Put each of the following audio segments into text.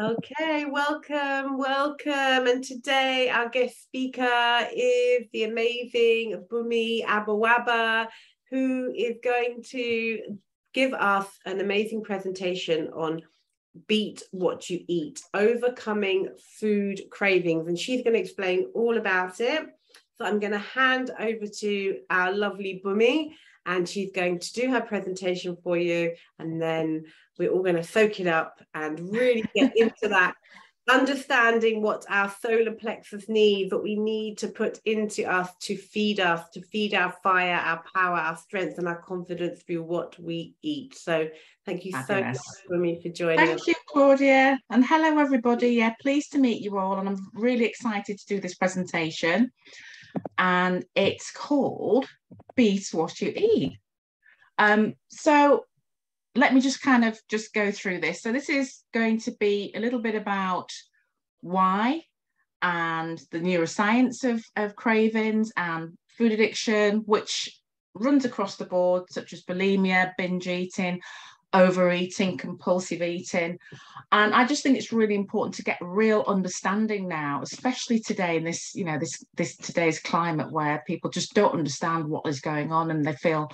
Okay, welcome. And today our guest speaker is the amazing Bumni Aboabba, who is going to give us an amazing presentation on Beat What You Eat, overcoming food cravings. And she's going to explain all about it. So I'm going to hand over to our lovely Bumni, and she's going to do her presentation for you, and then we're all going to soak it up and really get into that, understanding what our solar plexus needs, what we need to put into us, to feed our fire, our power, our strength, and our confidence through what we eat. So thank you so much, Bumni, for joining us. Thank you, Claudia, and hello everybody. Yeah, pleased to meet you all, and I'm really excited to do this presentation. And it's called Beat What You Eat. So let me just go through this. So this is going to be a little bit about why and the neuroscience of cravings and food addiction, which runs across the board, such as bulimia, binge eating, overeating, compulsive eating. And I just think it's really important to get real understanding now, especially today in this, this today's climate where people just don't understand what is going on, and they feel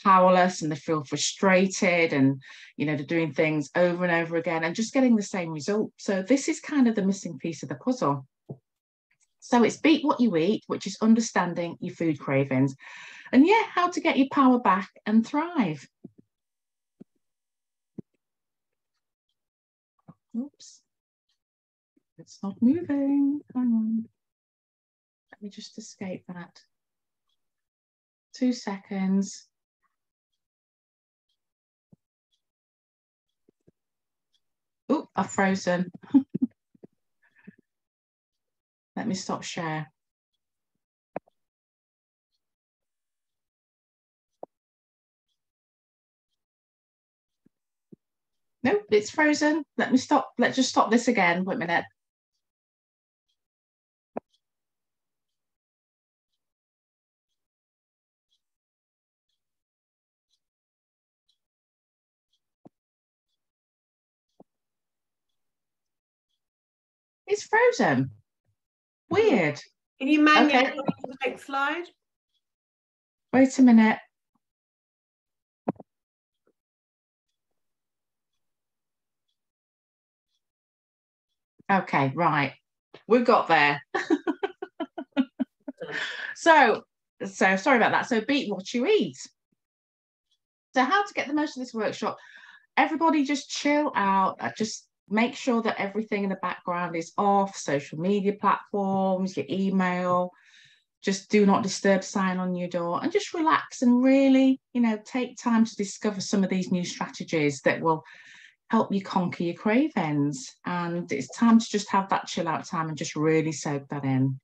powerless and they feel frustrated, and they're doing things over and over again and just getting the same result. So this is kind of the missing piece of the puzzle. So it's Beat What You Eat, which is understanding your food cravings, and how to get your power back and thrive. Oops, it's not moving. Hang on. Let me just escape that. 2 seconds. Oh, I've frozen. Let me stop share. Nope, it's frozen. Let's just stop this again. Wait a minute. It's frozen. Weird. Can you manually go to the next slide? Wait a minute. Okay, right. We've got there. So sorry about that. So beat what you eat. So how to get the most of this workshop? Everybody just chill out. Just make sure that everything in the background is off, social media platforms, your email, just do not disturb sign on your door, and just relax and really, take time to discover some of these new strategies that will help you conquer your cravings. And it's time to just have that chill out time and just really soak that in.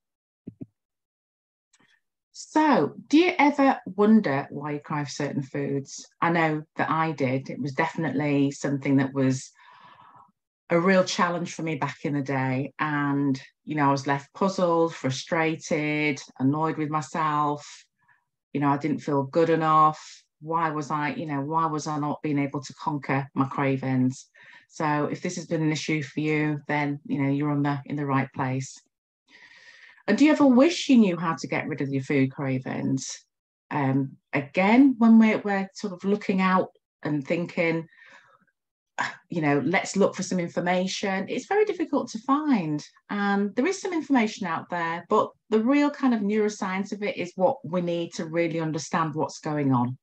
So, do you ever wonder why you crave certain foods? I know that I did. It was definitely something that was a real challenge for me back in the day. And, I was left puzzled, frustrated, annoyed with myself. I didn't feel good enough. Why was I not being able to conquer my cravings? So if this has been an issue for you, then, you're in the right place. And do you ever wish you knew how to get rid of your food cravings? Again, when we're sort of looking out and thinking, let's look for some information, it's very difficult to find. And there is some information out there, but the real kind of neuroscience of it is what we need to really understand what's going on.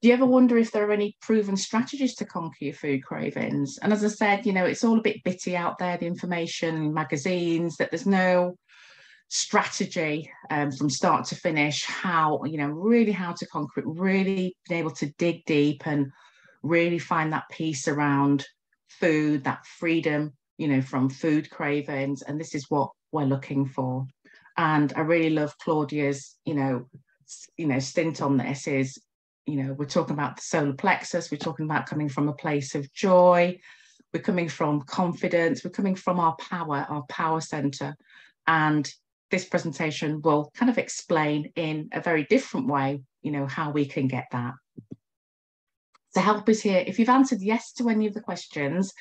Do you ever wonder if there are any proven strategies to conquer your food cravings? And as I said, it's all a bit bitty out there, the information in magazines, that there's no strategy from start to finish, how, really how to conquer it, really being able to dig deep and really find that peace around food, that freedom, from food cravings. And this is what we're looking for. And I really love Claudia's, stint on this is, we're talking about the solar plexus, we're talking about coming from a place of joy, we're coming from confidence, we're coming from our power center. And this presentation will kind of explain in a very different way, how we can get that. So help is here. If you've answered yes to any of the questions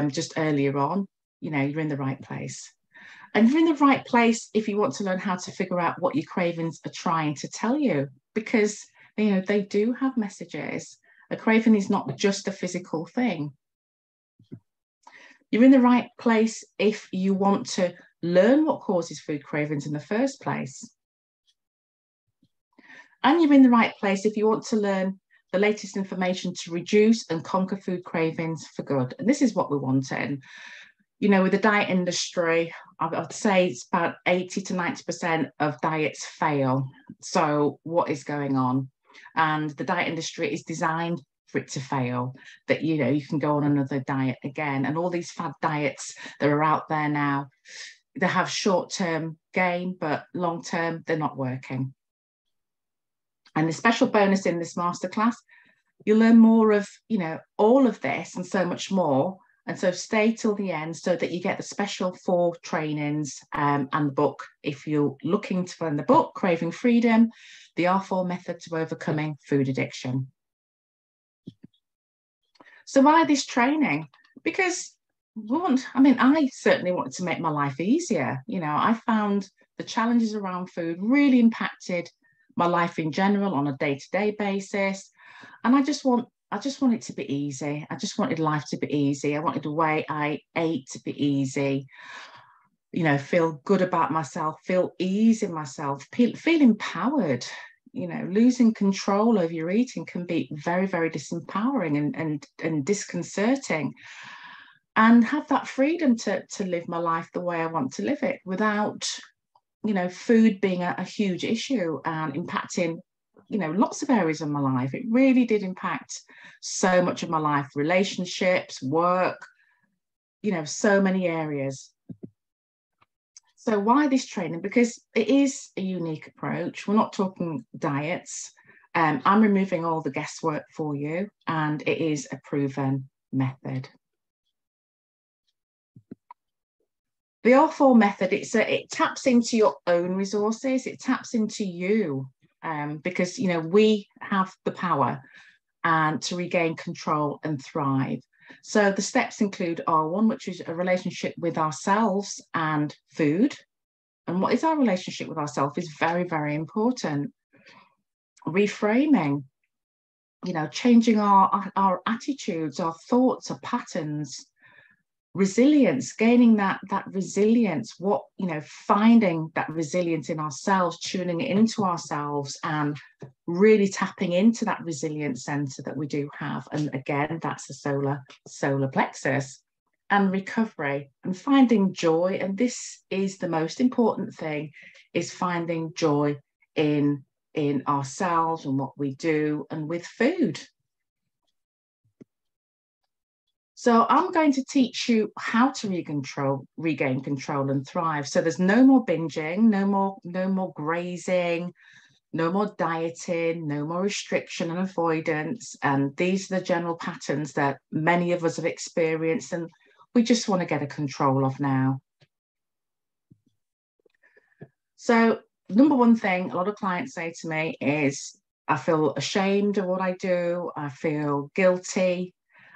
just earlier on, you know, you're in the right place. And you're in the right place if you want to learn how to figure out what your cravings are trying to tell you, because, you know, they do have messages. A craving is not just a physical thing. You're in the right place if you want to learn what causes food cravings in the first place. And you're in the right place if you want to learn the latest information to reduce and conquer food cravings for good. And this is what we're wanting. You know, with the diet industry, I'd say it's about 80 to 90% of diets fail. So what is going on? And the diet industry is designed for it to fail, that, you know, you can go on another diet again. And all these fad diets that are out there now, they have short-term gain, but long-term, they're not working. And the special bonus in this masterclass, you'll learn more of, you know, all of this and so much more. And so stay till the end so that you get the special 4 trainings and the book. If you're looking to find the book, Craving Freedom, the R4 Method to Overcoming Food Addiction. So why this training? Because I certainly wanted to make my life easier. You know, I found the challenges around food really impacted my life in general on a day-to-day basis. And I just want it to be easy. I just wanted life to be easy. I wanted the way I ate to be easy. You know, feel good about myself, feel ease in myself, feel empowered. You know, losing control over your eating can be very, very disempowering and disconcerting. And have that freedom to live my life the way I want to live it without, you know, food being a huge issue and impacting, you know, lots of areas of my life. It really did impact so much of my life, relationships, work, you know, so many areas. So why this training? Because it is a unique approach. We're not talking diets. I'm removing all the guesswork for you, and it is a proven method. The R4 method, it taps into your own resources. It taps into you because, you know, we have the power and to regain control and thrive. So the steps include R1, which is a relationship with ourselves and food. And what is our relationship with ourselves is very, very important. Reframing, you know, changing our attitudes, our thoughts, our patterns. Resilience, gaining that resilience, finding that resilience in ourselves, tuning it into ourselves and really tapping into that resilience center that we do have. And again, that's the solar plexus. And recovery and finding joy. And this is the most important thing, is finding joy in ourselves and what we do and with food. So I'm going to teach you how to regain control and thrive. So there's no more binging, no more grazing, no more dieting, no more restriction and avoidance. And these are the general patterns that many of us have experienced and we just want to get a control of now. So number one thing a lot of clients say to me is, I feel ashamed of what I do. I feel guilty.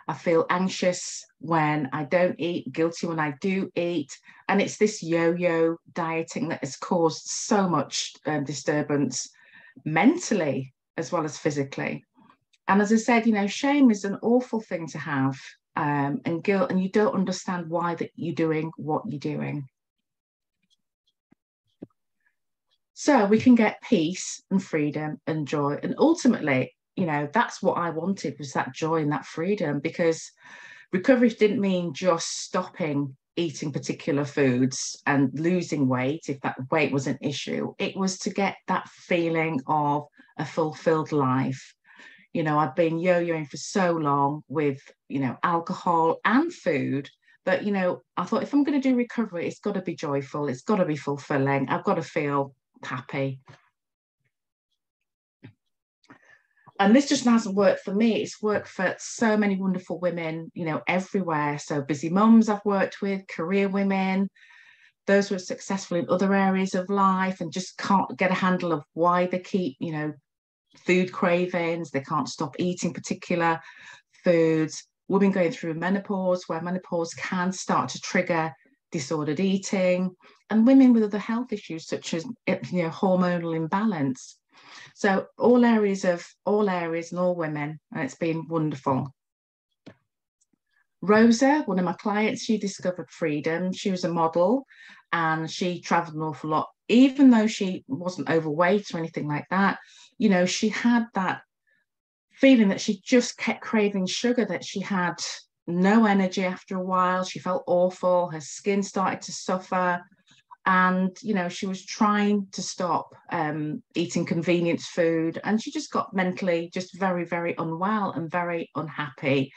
I feel anxious when I don't eat, guilty when I do eat. And it's this yo-yo dieting that has caused so much disturbance mentally as well as physically. And as I said, you know, shame is an awful thing to have, and guilt, and you don't understand why that you're doing what you're doing. So we can get peace and freedom and joy. And ultimately, you know, that's what I wanted, was that joy and that freedom, because recovery didn't mean just stopping eating particular foods and losing weight if that weight was an issue. It was to get that feeling of a fulfilled life. You know, I've been yo-yoing for so long with, you know, alcohol and food that, you know, I thought if I'm going to do recovery, it's got to be joyful. It's got to be fulfilling. I've got to feel happy. And this just hasn't worked for me. It's worked for so many wonderful women, you know, everywhere. So busy mums I've worked with, career women, those who are successful in other areas of life and just can't get a handle of why they keep, you know, food cravings. They can't stop eating particular foods. Women going through menopause, where menopause can start to trigger disordered eating, and women with other health issues such as hormonal imbalance. So all areas and all women, and it's been wonderful. Rosa, one of my clients, she discovered freedom. She was a model and she traveled an awful lot. Even though she wasn't overweight or anything like that, she had that feeling that she just kept craving sugar, that she had no energy after a while. She felt awful. Her skin started to suffer. And, she was trying to stop eating convenience food. And she just got mentally just very, very unwell and very unhappy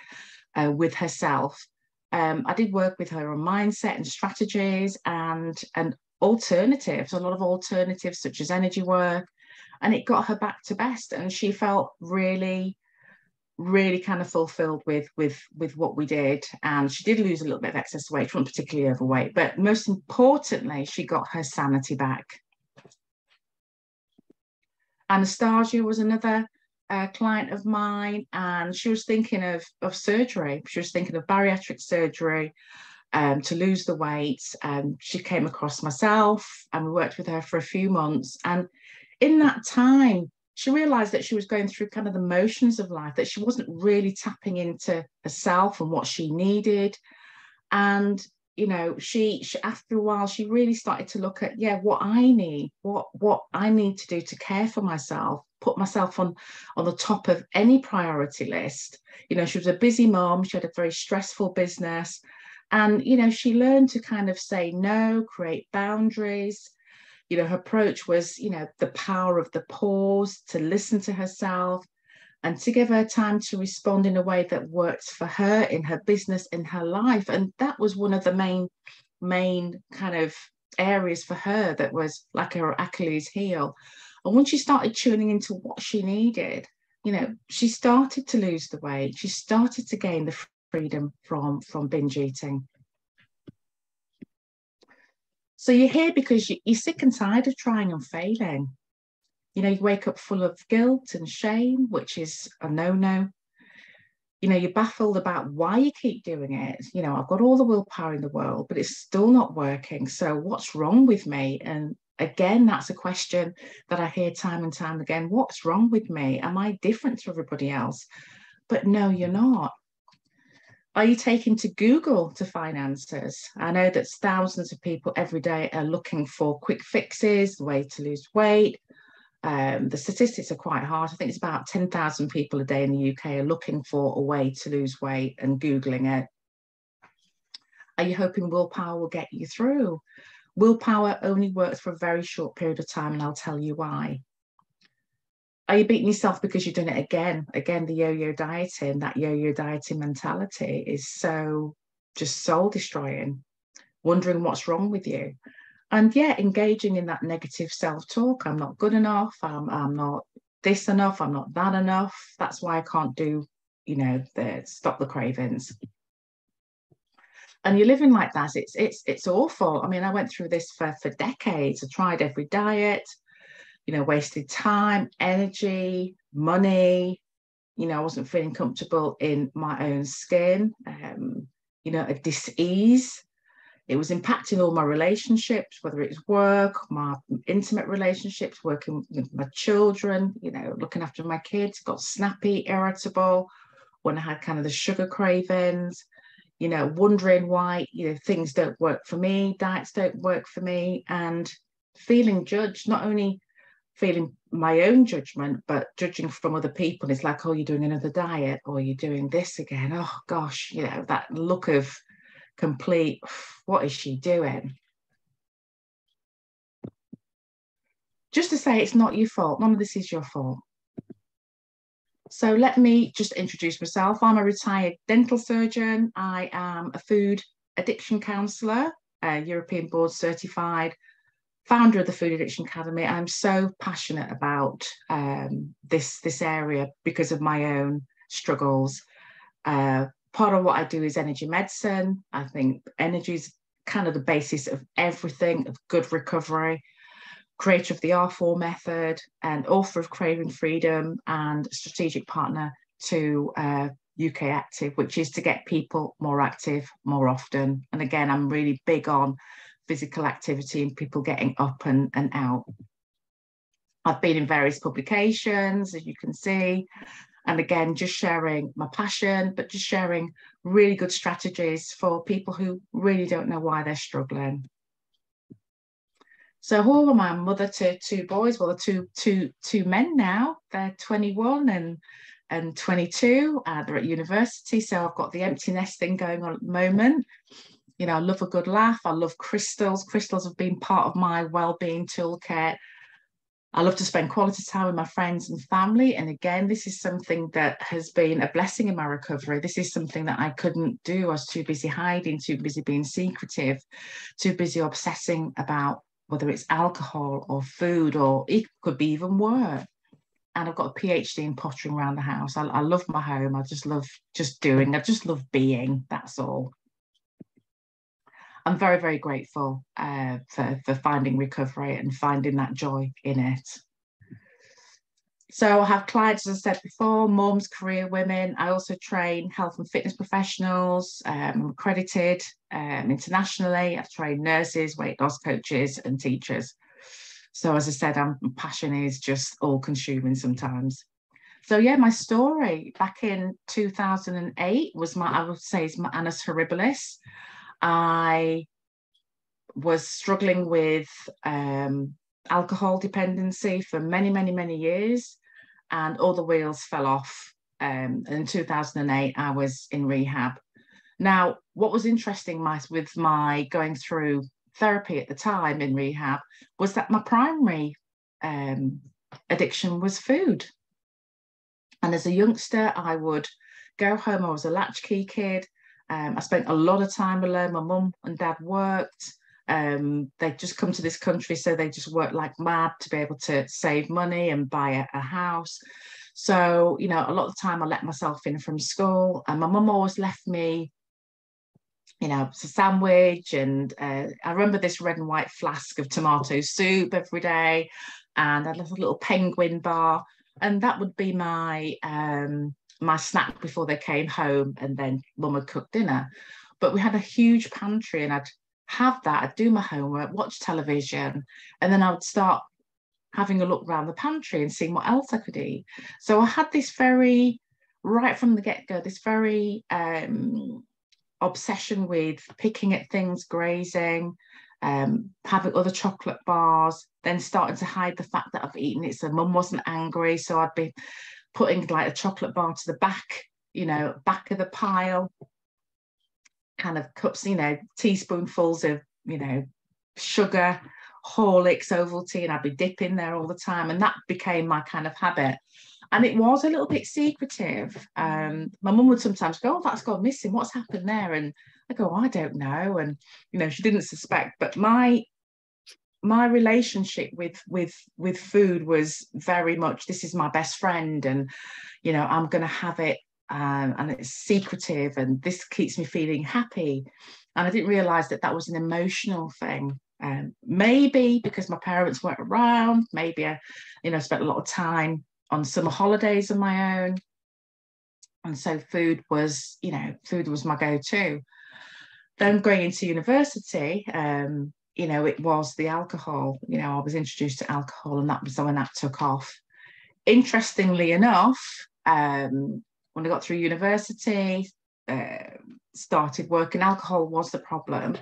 with herself. I did work with her on mindset and strategies and alternatives, a lot of alternatives such as energy work, and it got her back to best. And she felt really, really kind of fulfilled with what we did. And she did lose a little bit of excess weight. She wasn't particularly overweight, but most importantly, she got her sanity back. Anastasia was another client of mine, and she was thinking of surgery. She was thinking of bariatric surgery to lose the weight. She came across myself and we worked with her for a few months. And in that time, she realized that she was going through kind of the motions of life, that she wasn't really tapping into herself and what she needed. And, she after a while, she really started to look at, what I need, what I need to do to care for myself, put myself on the top of any priority list. She was a busy mom. She had a very stressful business. And, she learned to kind of say no, create boundaries. Her approach was, the power of the pause, to listen to herself and to give her time to respond in a way that works for her in her business, in her life. And that was one of the main kind of areas for her that was like her Achilles heel. And once she started tuning into what she needed, she started to lose the weight. She started to gain the freedom from binge eating. So you're here because you're sick and tired of trying and failing. You wake up full of guilt and shame, which is a no-no. You're baffled about why you keep doing it. I've got all the willpower in the world, but it's still not working. So what's wrong with me? And again, that's a question that I hear time and time again. What's wrong with me? Am I different to everybody else? But no, you're not. Are you taking to Google to find answers? I know that thousands of people every day are looking for quick fixes, the way to lose weight. The statistics are quite hard. I think it's about 10,000 people a day in the UK are looking for a way to lose weight and Googling it. Are you hoping willpower will get you through? Willpower only works for a very short period of time, and I'll tell you why. Are you beating yourself because you're doing it again? Again, the yo-yo dieting, that yo-yo dieting mentality is so just soul destroying, wondering what's wrong with you. And engaging in that negative self-talk. I'm not good enough. I'm not this enough. I'm not that enough. That's why I can't do, stop the cravings. And you're living like that. It's awful. I mean, I went through this for decades. I tried every diet, wasted time, energy, money. I wasn't feeling comfortable in my own skin, a dis-ease. It was impacting all my relationships, whether it's work, my intimate relationships, working with my children, looking after my kids, got snappy, irritable when I had kind of the sugar cravings, wondering why, things don't work for me, diets don't work for me, and feeling judged, not only feeling my own judgment, but judging from other people. It's like, oh, you're doing another diet, or you're doing this again. Oh, gosh, that look of complete, what is she doing? Just to say, it's not your fault. None of this is your fault. So let me just introduce myself. I'm a retired dental surgeon. I am a food addiction counsellor, European board certified, founder of the Food Addiction Academy. I'm so passionate about this area because of my own struggles. Part of what I do is energy medicine. I think energy is kind of the basis of everything, of good recovery. creator of the R4 method and author of Craving Freedom and strategic partner to UK Active, which is to get people more active more often. And again, I'm really big on physical activity and people getting up and out. I've been in various publications, as you can see, and again, just sharing my passion, but just sharing really good strategies for people who really don't know why they're struggling. So who am I? I'm mother to two boys, well, two men now. They're 21 and 22. They're at university, so I've got the empty nest thing going on at the moment. You know, I love a good laugh. I love crystals. Crystals have been part of my well-being toolkit. I love to spend quality time with my friends and family. And again, this is something that has been a blessing in my recovery. This is something that I couldn't do. I was too busy hiding, too busy being secretive, too busy obsessing about whether it's alcohol or food, or it could be even work. And I've got a PhD in pottering around the house. I love my home. I just love doing. I just love being. That's all. I'm very, very grateful for finding recovery and finding that joy in it. So I have clients, as I said before, mums, career women. I also train health and fitness professionals. I'm accredited internationally. I've trained nurses, weight loss coaches and teachers. So as I said, my passion is just all consuming sometimes. So yeah, my story back in 2008 was I would say is my annus horribilis. I was struggling with alcohol dependency for many, many, many years, and all the wheels fell off. In 2008, I was in rehab. Now, what was interesting with my going through therapy at the time in rehab was that my primary addiction was food. And as a youngster, I would go home. I was a latchkey kid. I spent a lot of time alone. My mum and dad worked. They'd just come to this country, so they just worked like mad to be able to save money and buy a house. So, you know, a lot of the time I let myself in from school, and my mum always left me, you know, a sandwich. And I remember this red and white flask of tomato soup every day, and I'd have a little penguin bar, and that would be my my snack before they came home, and then mum would cook dinner. But we had a huge pantry, and I'd have that, I'd do my homework, watch television, and then I would start having a look around the pantry and seeing what else I could eat. So I had this very, right from the get-go, this very obsession with picking at things, grazing, having other chocolate bars, then starting to hide the fact that I've eaten it so mum wasn't angry. So I'd be putting like a chocolate bar to the back, you know, back of the pile, kind of cups, you know, teaspoonfuls of, you know, sugar, Horlicks, Ovaltine, and I'd be dipping there all the time. And that became my kind of habit. And it was a little bit secretive. My mum would sometimes go, oh, that's gone missing. What's happened there? And I go, oh, I don't know. And, you know, she didn't suspect. But my relationship with food was very much, this is my best friend, and, you know, I'm going to have it. And it's secretive, and this keeps me feeling happy. And I didn't realize that that was an emotional thing. Maybe because my parents weren't around, maybe I, you know, spent a lot of time on summer holidays on my own. And so food was, you know, food was my go-to. Then going into university, you know, it was the alcohol. You know, I was introduced to alcohol, and that was when that took off. Interestingly enough, when I got through university, started working, alcohol was the problem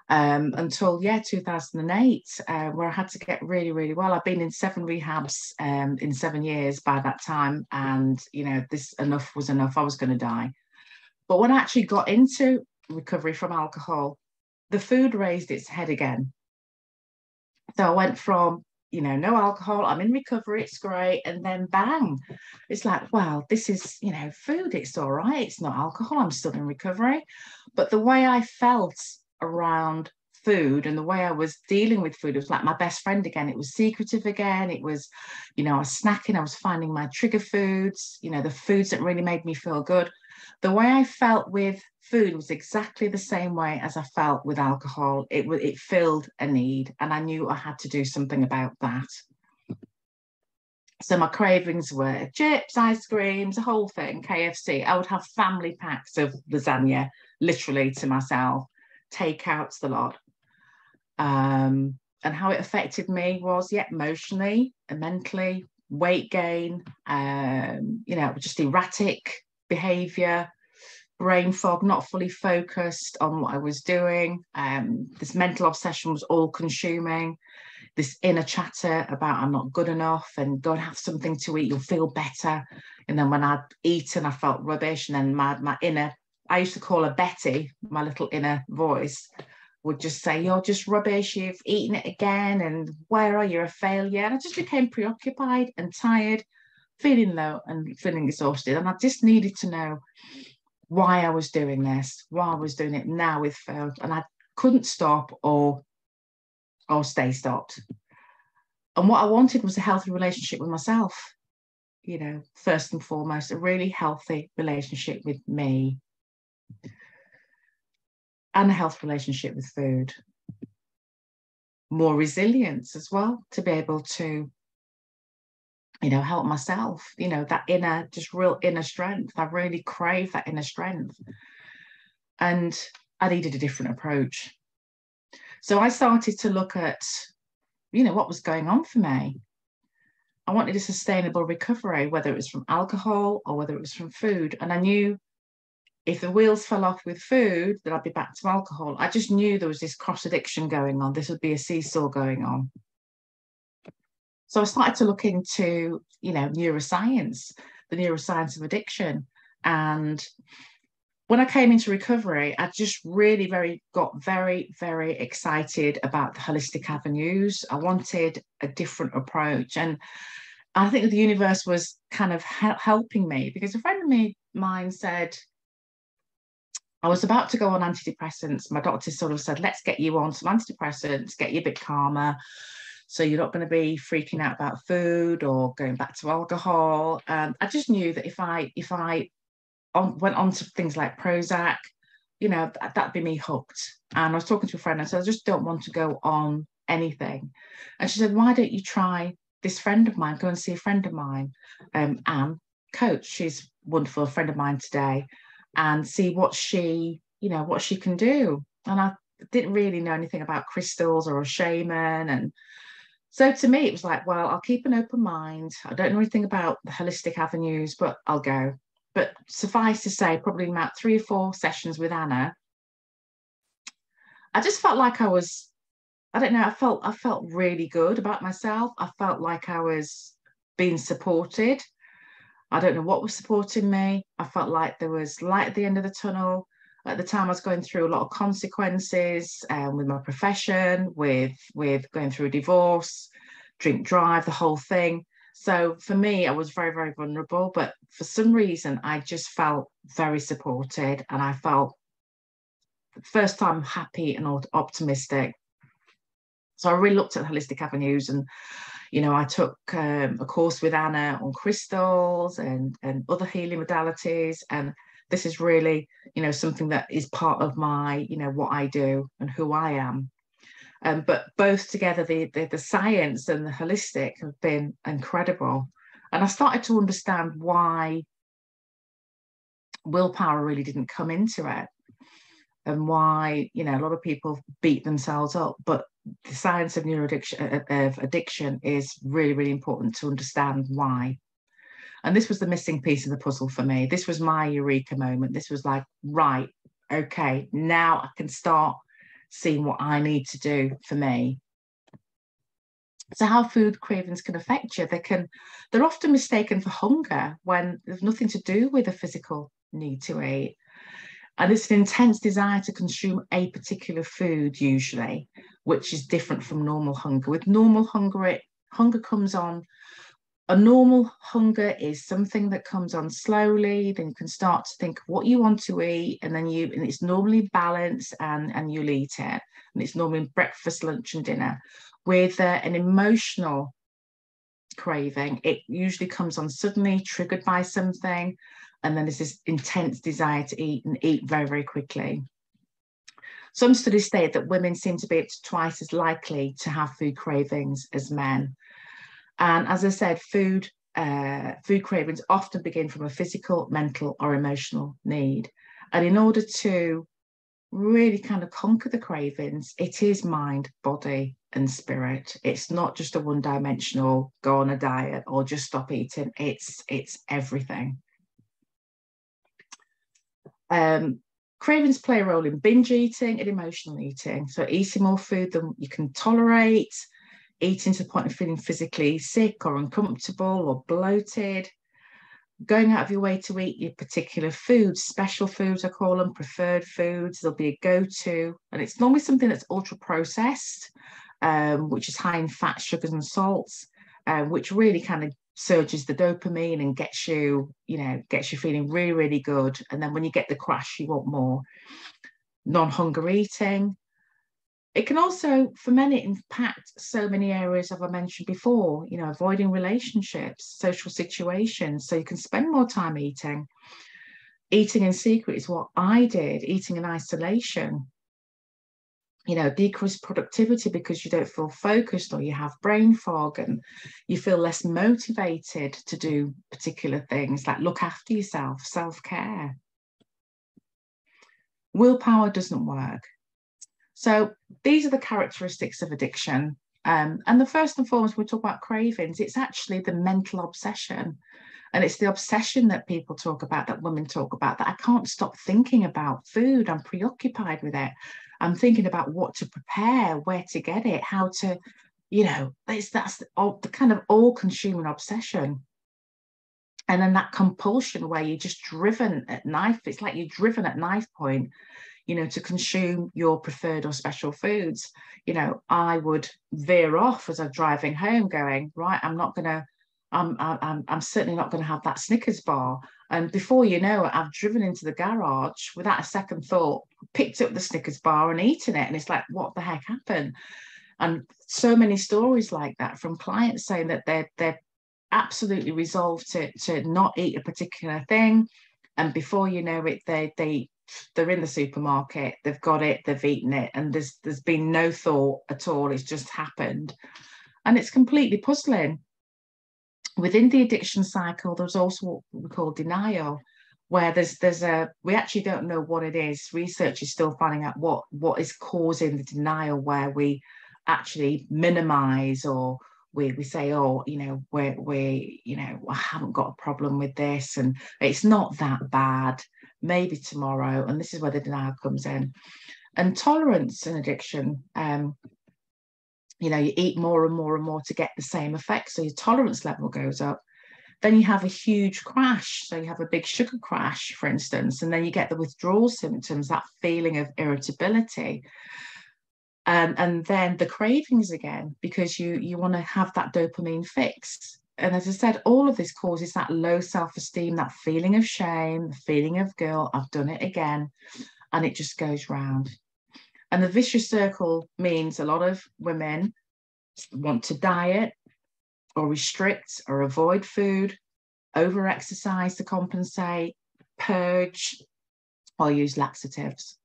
until, 2008, where I had to get really, really well. I've been in 7 rehabs in 7 years by that time. And, you know, this enough was enough. I was going to die. But when I actually got into recovery from alcohol, the food raised its head again. So I went from, you know, no alcohol, I'm in recovery, it's great. And then bang, it's like, well, this is, you know, food, it's all right. It's not alcohol, I'm still in recovery. But the way I felt around food and the way I was dealing with food, it was like my best friend again. It was secretive again. It was, you know, I was snacking, I was finding my trigger foods, you know, the foods that really made me feel good. The way I felt with food was exactly the same way as I felt with alcohol. It filled a need, and I knew I had to do something about that. So my cravings were chips, ice creams, the whole thing, KFC. I would have family packs of lasagna, literally to myself, takeouts, the lot. And how it affected me was, yeah, emotionally and mentally, weight gain, just erratic behavior, brain fog, not fully focused on what I was doing. This mental obsession was all consuming. This inner chatter about I'm not good enough and go and have something to eat, you'll feel better. And then when I'd eaten, I felt rubbish. And then my inner, I used to call her Betty, my little inner voice, would just say, you're just rubbish, you've eaten it again, and where are you, you're a failure. And I just became preoccupied and tired, feeling low and feeling exhausted. And I just needed to know why I was doing this, why I was doing it now with food. And I couldn't stop or stay stopped. And what I wanted was a healthy relationship with myself, first and foremost, a really healthy relationship with me and a healthy relationship with food. More resilience as well, to be able to, help myself, that inner, just real inner strength. I really crave that inner strength. And I needed a different approach. So I started to look at, what was going on for me. I wanted a sustainable recovery, whether it was from alcohol or whether it was from food. And I knew if the wheels fell off with food, that I'd be back to alcohol. I just knew there was this cross addiction going on. This would be a seesaw going on. So I started to look into, neuroscience, the neuroscience of addiction. And when I came into recovery, I just really got very, very excited about the holistic avenues. I wanted a different approach. And I think the universe was kind of helping me, because a friend of mine said, I was about to go on antidepressants. My doctor sort of said, let's get you on some antidepressants, get you a bit calmer, so you're not going to be freaking out about food or going back to alcohol. I just knew that if I went on to things like Prozac, that'd be me hooked. And I was talking to a friend and I said, I just don't want to go on anything. And she said, why don't you try this friend of mine, go and see a friend of mine, Anne Coach. She's a wonderful friend of mine today, and see what she can do. And I didn't really know anything about crystals or a shaman. And so to me, it was like, well, I'll keep an open mind. I don't know anything about the holistic avenues, but I'll go. But suffice to say, probably about 3 or 4 sessions with Anna, I just felt like I felt really good about myself. I felt like I was being supported. I don't know what was supporting me. I felt like there was light at the end of the tunnel. At the time, I was going through a lot of consequences with my profession, with going through a divorce, drink drive, the whole thing. So for me, I was very, very vulnerable. But for some reason, I just felt very supported. And I felt, the first time, happy and optimistic. So I really looked at holistic avenues, and I took a course with Anna on crystals and other healing modalities. And this is really, something that is part of my, what I do and who I am. But both together, the science and the holistic have been incredible. And I started to understand why willpower really didn't come into it, and why, a lot of people beat themselves up. But the science of addiction is really, really important to understand why. And this was the missing piece of the puzzle for me. This was my eureka moment. This was like, right, okay, now I can start seeing what I need to do for me. So how food cravings can affect you. They're often mistaken for hunger when there's nothing to do with a physical need to eat. And it's an intense desire to consume a particular food, usually, which is different from normal hunger. With normal hunger, hunger comes on. A normal hunger is something that comes on slowly. Then you can start to think of what you want to eat, and it's normally balanced, and you'll eat it. And it's normally breakfast, lunch, and dinner. With an emotional craving, it usually comes on suddenly, triggered by something. And then there's this intense desire to eat and eat very, very quickly. Some studies state that women seem to be twice as likely to have food cravings as men. And as I said, food cravings often begin from a physical, mental, or emotional need. And in order to really kind of conquer the cravings, it is mind, body, and spirit. It's not just a one-dimensional go on a diet or just stop eating. It's everything. Cravings play a role in binge eating and emotional eating. So eating more food than you can tolerate, eating to the point of feeling physically sick or uncomfortable or bloated, going out of your way to eat your particular foods, special foods, I call them, preferred foods. There'll be a go-to, and it's normally something that's ultra-processed, which is high in fat, sugars, and salts, which really kind of surges the dopamine and gets you feeling really, really good. And then when you get the crash, you want more. Non-hunger eating. It can also, for many, impact so many areas, as I mentioned before, avoiding relationships, social situations, so you can spend more time eating. Eating in secret is what I did, eating in isolation. Decreased productivity because you don't feel focused or you have brain fog and you feel less motivated to do particular things like look after yourself, self-care. Willpower doesn't work. So these are the characteristics of addiction. And the first and foremost, when we talk about cravings, it's actually the mental obsession. And it's the obsession that people talk about, that women talk about, that I can't stop thinking about food. I'm preoccupied with it. I'm thinking about what to prepare, where to get it, how to, that's the kind of all-consuming obsession. And then that compulsion where you're just driven at knife, it's like you're driven at knife point, to consume your preferred or special foods. I would veer off as I'm driving home going, right, I'm certainly not going to have that Snickers bar. And before you know it, I've driven into the garage without a second thought, picked up the Snickers bar and eaten it. And it's like, what the heck happened? And so many stories like that from clients saying that they're absolutely resolved to not eat a particular thing. And before you know it, they're in the supermarket, they've got it, they've eaten it, and there's been no thought at all. It's just happened. And it's completely puzzling. Within the addiction cycle, there's also what we call denial, where we actually don't know what it is. Research is still finding out what is causing the denial, where we actually minimize or we say, oh, I haven't got a problem with this and it's not that bad, maybe tomorrow. And this is where the denial comes in. And tolerance and addiction, you eat more and more and more to get the same effect. So your tolerance level goes up. Then you have a huge crash. So you have a big sugar crash, for instance, and then you get the withdrawal symptoms, that feeling of irritability. And then the cravings again, because you want to have that dopamine fix. And as I said, all of this causes that low self-esteem, that feeling of shame, the feeling of guilt. I've done it again. And it just goes round. And the vicious circle means a lot of women want to diet or restrict or avoid food, over-exercise to compensate, purge, or use laxatives.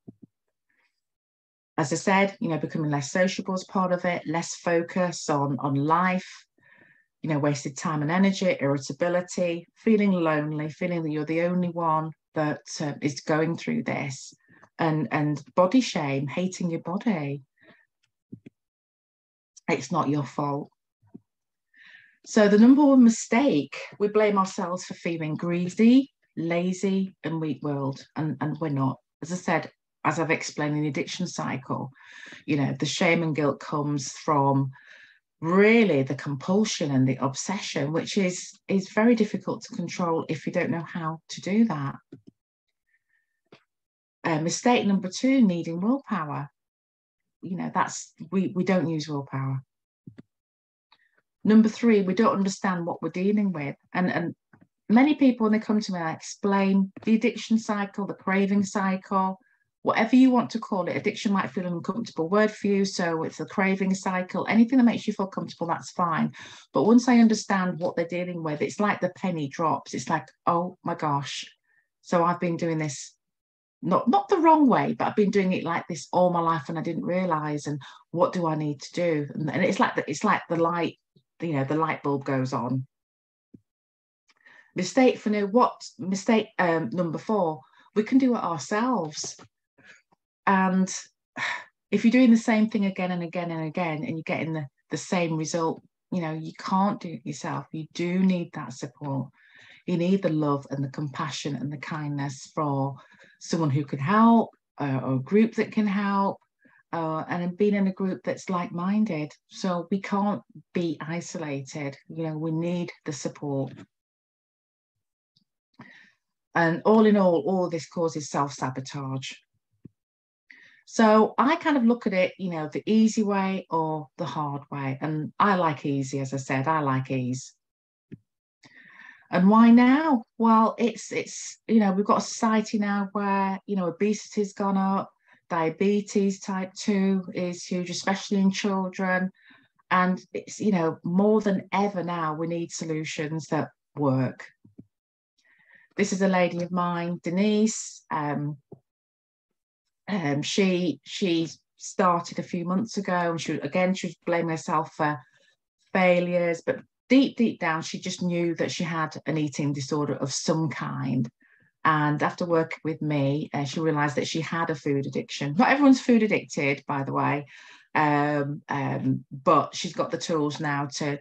As I said, becoming less sociable is part of it, less focus on life, wasted time and energy, irritability, feeling lonely, feeling that you're the only one that is going through this, and body shame, hating your body. It's not your fault. So the number one mistake, we blame ourselves for feeling greedy, lazy, and weak-willed, and we're not. As I said, as I've explained in the addiction cycle, the shame and guilt comes from really the compulsion and the obsession, which is very difficult to control if you don't know how to do that. Mistake number two, needing willpower. We don't use willpower. Number three, we don't understand what we're dealing with. And many people, when they come to me, I explain the addiction cycle, the craving cycle, whatever you want to call it. Addiction might feel an uncomfortable word for you, so it's the craving cycle. Anything that makes you feel comfortable, that's fine. But once I understand what they're dealing with, it's like the penny drops. It's like, oh my gosh, So I've been doing this not the wrong way, but I've been doing it like this all my life, and I didn't realize. And what do I need to do? And it's like the light, the light bulb goes on. Mistake number 4, we can do it ourselves. And if you're doing the same thing again and again and again, and you're getting the same result, you can't do it yourself. You do need that support. You need the love and the compassion and the kindness for someone who can help, or a group that can help, and being in a group that's like-minded. So we can't be isolated. We need the support. And all in all this causes self-sabotage. So I kind of look at it, the easy way or the hard way. And I like easy, as I said, I like ease. And why now? Well, it's we've got a society now where, obesity's gone up, diabetes type 2 is huge, especially in children. And it's, more than ever now, we need solutions that work. This is a lady of mine, Denise. She started a few months ago, and she was blaming herself for failures, but deep down, she just knew that she had an eating disorder of some kind. And after working with me, she realized that she had a food addiction. Not everyone's food addicted, by the way, but she's got the tools now to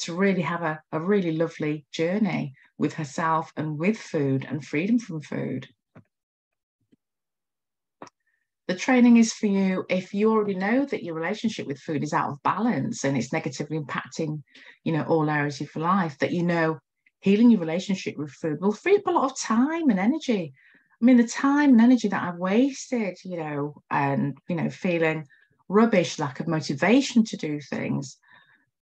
really have a really lovely journey with herself and with food and freedom from food. The training is for you if you already know that your relationship with food is out of balance and it's negatively impacting, all areas of your life, that healing your relationship with food will free up a lot of time and energy. I mean, the time and energy that I've wasted, and, feeling rubbish, lack of motivation to do things,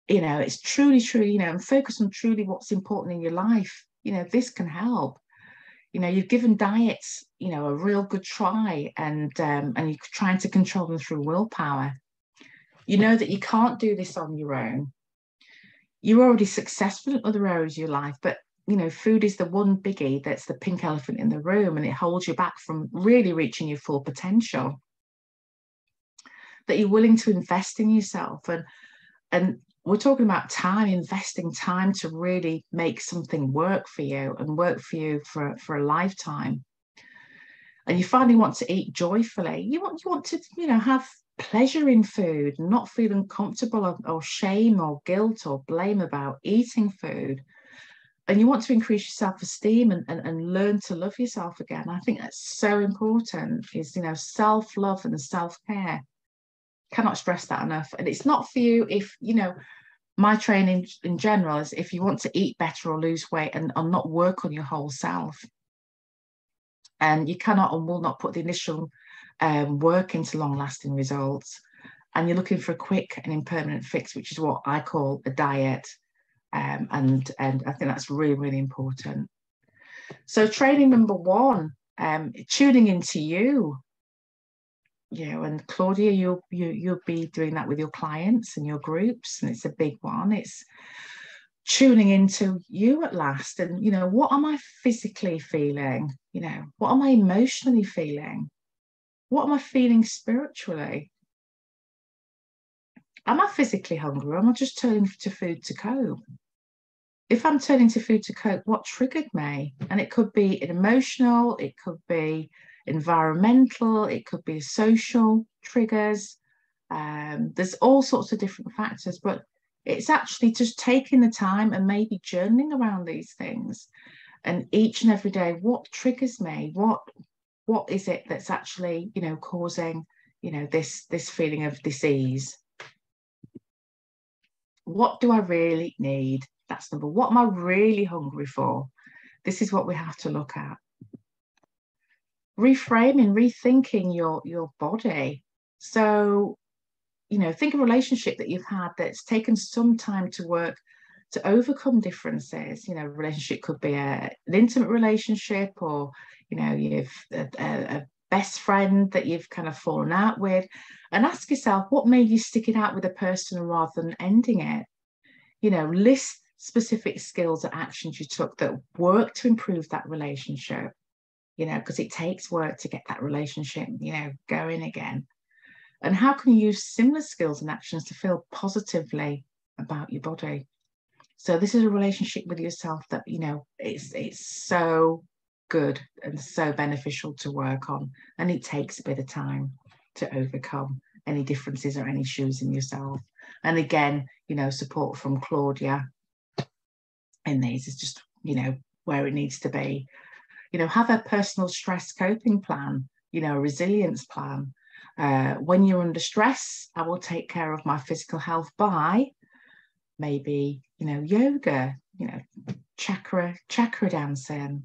it's truly, and focus on truly what's important in your life. This can help. You've given diets, a real good try, and you're trying to control them through willpower. You know that you can't do this on your own. You're already successful in other areas of your life, but, food is the one biggie that's the pink elephant in the room, and it holds you back from really reaching your full potential. That you're willing to invest in yourself, and we're talking about time, investing time to really make something work for you and work for you for a lifetime. And you finally want to eat joyfully. You want to, have pleasure in food, not feel uncomfortable or shame or guilt or blame about eating food. And you want to increase your self-esteem and learn to love yourself again. I think that's so important, is, self-love and self-care. Cannot stress that enough. And it's not for you if, my training in general is if you want to eat better or lose weight and not work on your whole self. And you cannot and will not put the initial work into long-lasting results. And you're looking for a quick and impermanent fix, which is what I call a diet. And I think that's really, really important. So training number 1, tuning into you. And Claudia, you'll be doing that with your clients and your groups, and it's a big one. It's tuning into you at last, and what am I physically feeling? What am I emotionally feeling? What am I feeling spiritually? Am I physically hungry, or am I just turning to food to cope? If I'm turning to food to cope, what triggered me? And it could be an emotional, it could be environmental, it could be social triggers. There's all sorts of different factors, but it's actually just taking the time and maybe journaling around these things. And each and every day, what triggers me? What is it that's actually, causing, this feeling of disease? What do I really need? That's number. What am I really hungry for? This is what we have to look at. Reframing, rethinking your body. So, think of a relationship that you've had that's taken some time to work to overcome differences. A relationship could be an intimate relationship, or, you've a best friend that you've kind of fallen out with, and ask yourself, what made you stick it out with a person rather than ending it? List specific skills or actions you took that worked to improve that relationship. you know, because it takes work to get that relationship, you know, going again. And how can you use similar skills and actions to feel positively about your body? So this is a relationship with yourself that, you know, it's so good and so beneficial to work on. And it takes a bit of time to overcome any differences or any issues in yourself. And again, you know, support from Claudia in these is just, you know, where it needs to be. You know, have a personal stress coping plan, you know, a resilience plan. When you're under stress, I will take care of my physical health by maybe, you know, yoga, you know, chakra dancing,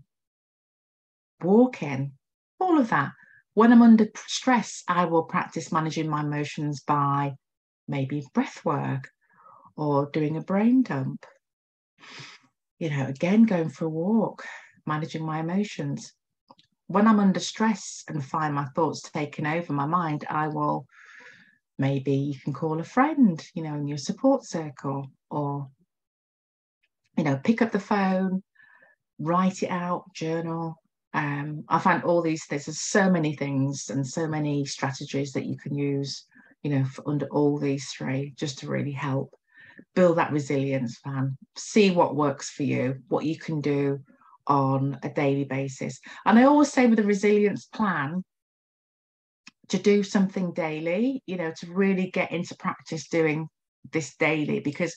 walking, all of that. When I'm under stress, I will practice managing my emotions by maybe breath work or doing a brain dump. You know, again, going for a walk, managing my emotions. When I'm under stress and find my thoughts taking over my mind, I will maybe you can call a friend, you know, in your support circle, or, you know, pick up the phone, write it out, journal. I find all these, there's so many things and so many strategies that you can use, you know, for under all these three, just to really help build that resilience plan, see what works for you, what you can do on a daily basis. And I always say with a resilience plan, to do something daily, you know, to really get into practice doing this daily, because,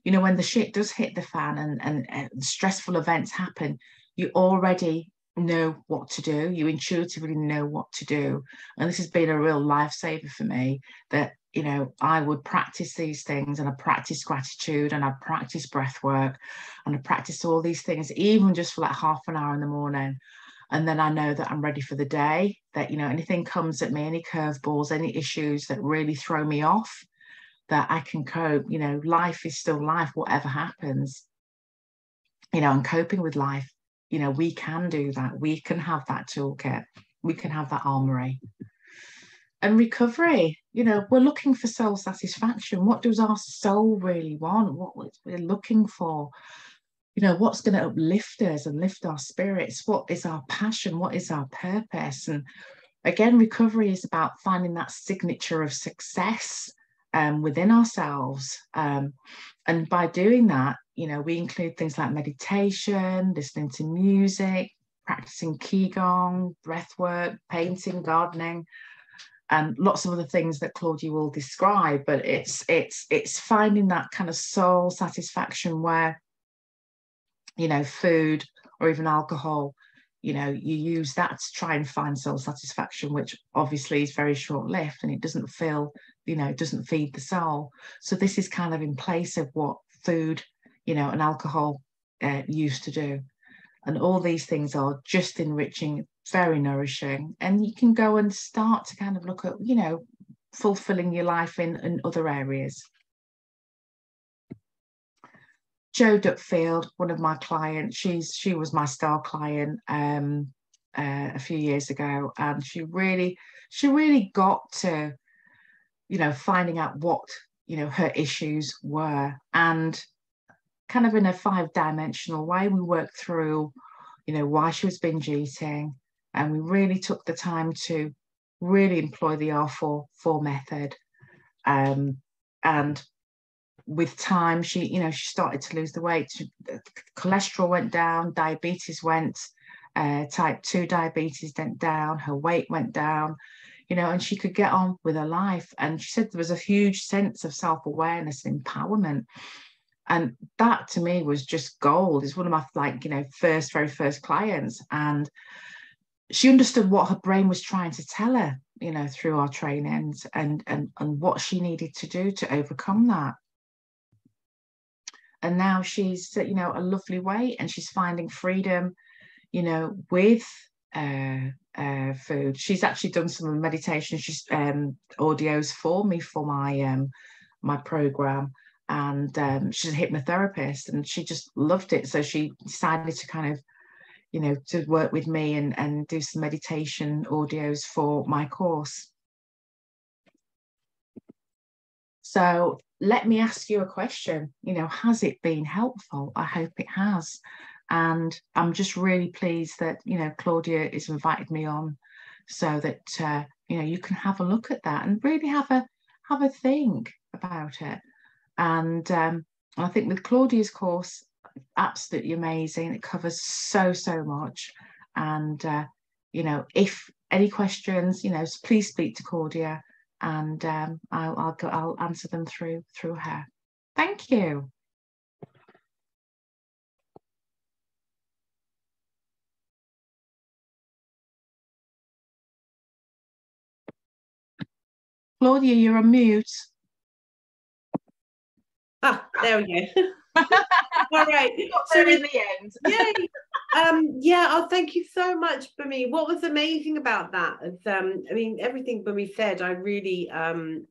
you know, when the shit does hit the fan and stressful events happen, you already know what to do. You intuitively know what to do. And this has been a real lifesaver for me, that, you know, I would practice these things, and I practice gratitude, and I practice breath work, and I practice all these things, even just for like half an hour in the morning. And then I know that I'm ready for the day, that, you know, anything comes at me, any curveballs, any issues that really throw me off, that I can cope. You know, life is still life, whatever happens, you know, and coping with life, you know, we can do that. We can have that toolkit. We can have that armory. And recovery, you know, we're looking for soul satisfaction. What does our soul really want? What we're looking for? You know, what's going to uplift us and lift our spirits? What is our passion? What is our purpose? And again, recovery is about finding that signature of success within ourselves. And by doing that, you know, we include things like meditation, listening to music, practicing qigong, breath work, painting, gardening, and lots of other things that Claudia will describe. But it's finding that kind of soul satisfaction where, you know, food or even alcohol, you know, you use that to try and find soul satisfaction, which obviously is very short-lived, and it doesn't feel, you know, it doesn't feed the soul. So this is kind of in place of what food, you know, and alcohol used to do. And all these things are just enriching, very nourishing. And you can go and start to kind of look at, you know, fulfilling your life in other areas. Jo Duckfield, one of my clients, she was my star client a few years ago, and she really got to, you know, finding out what, you know, her issues were, and kind of in a 5-dimensional way, we worked through, you know, why she was binge eating, and we really took the time to really employ the R4 method, and with time, she, you know, she started to lose the weight. Cholesterol went down, diabetes went, type 2 diabetes went down, her weight went down, you know, and she could get on with her life. And she said there was a huge sense of self-awareness and empowerment. And that to me was just gold. It's one of my, like, you know, very first clients. And she understood what her brain was trying to tell her, you know, through our trainings, and what she needed to do to overcome that. And now she's, you know, a lovely weight, and she's finding freedom, you know, with food. She's actually done some meditation, she's audios for me for my program, and she's a hypnotherapist, and she just loved it. So she decided to kind of, you know, to work with me and do some meditation audios for my course. So let me ask you a question. You know, has it been helpful? I hope it has. And I'm just really pleased that, you know, Claudia has invited me on so that, you know, you can have a look at that and really have a think about it. And I think with Claudia's course, absolutely amazing. It covers so much. And, you know, if any questions, you know, please speak to Claudia, and I'll answer them through her. Thank you. Claudia, you're on mute. Ah, there we go. All right. So in the end. Yay. Oh, thank you so much, Bummi. What was amazing about that is, I mean, everything Bummi said, I really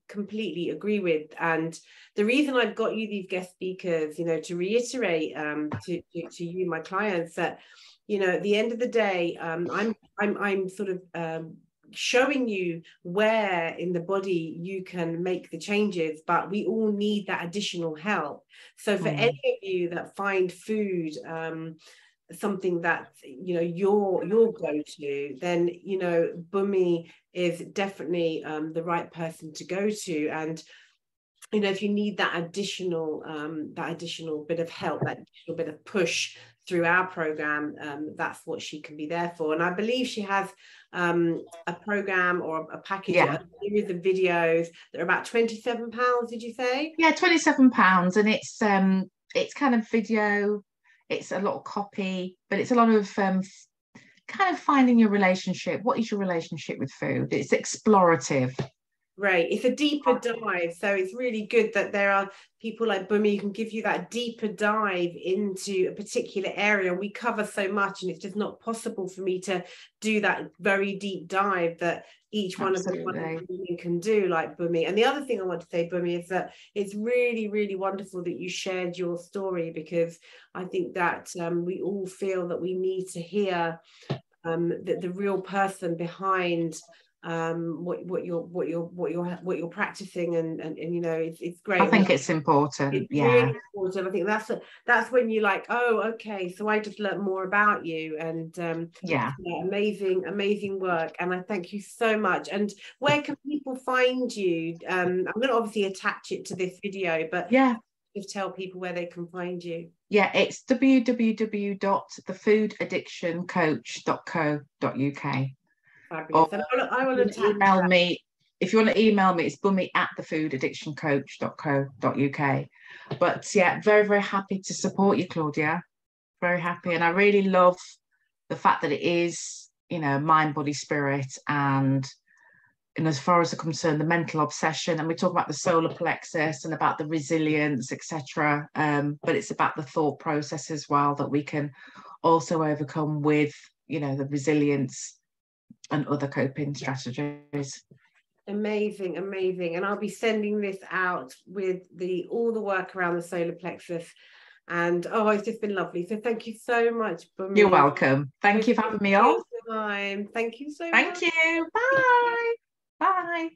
completely agree with. And the reason I've got you these guest speakers, you know, to reiterate to you, my clients, that, you know, at the end of the day, I'm sort of showing you where in the body you can make the changes, but we all need that additional help. So for any of you that find food something that, you know, your go-to, then, you know, Bummi is definitely the right person to go to. And, you know, if you need that additional bit of help, that additional bit of push through our program, that's what she can be there for. And I believe she has a program or a package, or a series of videos that are about £27, did you say? Yeah, £27, and it's kind of video, it's a lot of copy, but it's a lot of kind of finding your relationship. What is your relationship with food? It's explorative. Right, it's a deeper dive, so it's really good that there are people like Bummi who can give you that deeper dive into a particular area. We cover so much, and it's just not possible for me to do that very deep dive that each one of them can do, like Bummi. And the other thing I want to say, Bummi, is that it's really, really wonderful that you shared your story, because I think that we all feel that we need to hear the real person behind what you're practicing, and you know, it's great. I think it's important. It's really important. I think that's when you're like, oh, okay, so I just learned more about you. And amazing work, and I thank you so much. And where can people find you? I'm going to obviously attach it to this video, but just tell people where they can find you. Yeah, it's www.thefoodiddictioncoach.co.uk. Fabulous. And I will email me. If you want to email me, it's bummi@thefoodiddictioncoach.co.uk. But yeah, very, very happy to support you, Claudia. Very happy. And I really love the fact that it is, you know, mind, body, spirit, and as far as I'm concerned, the mental obsession, and we talk about the solar plexus and about the resilience, etc. But it's about the thought process as well that we can also overcome with, you know, the resilience and other coping strategies. Amazing. And I'll be sending this out with all the work around the solar plexus. And it's just been lovely. So thank you so much, Bummi. You're welcome. Thank you for having me on. Thank you so much. Thank you. Bye. Bye.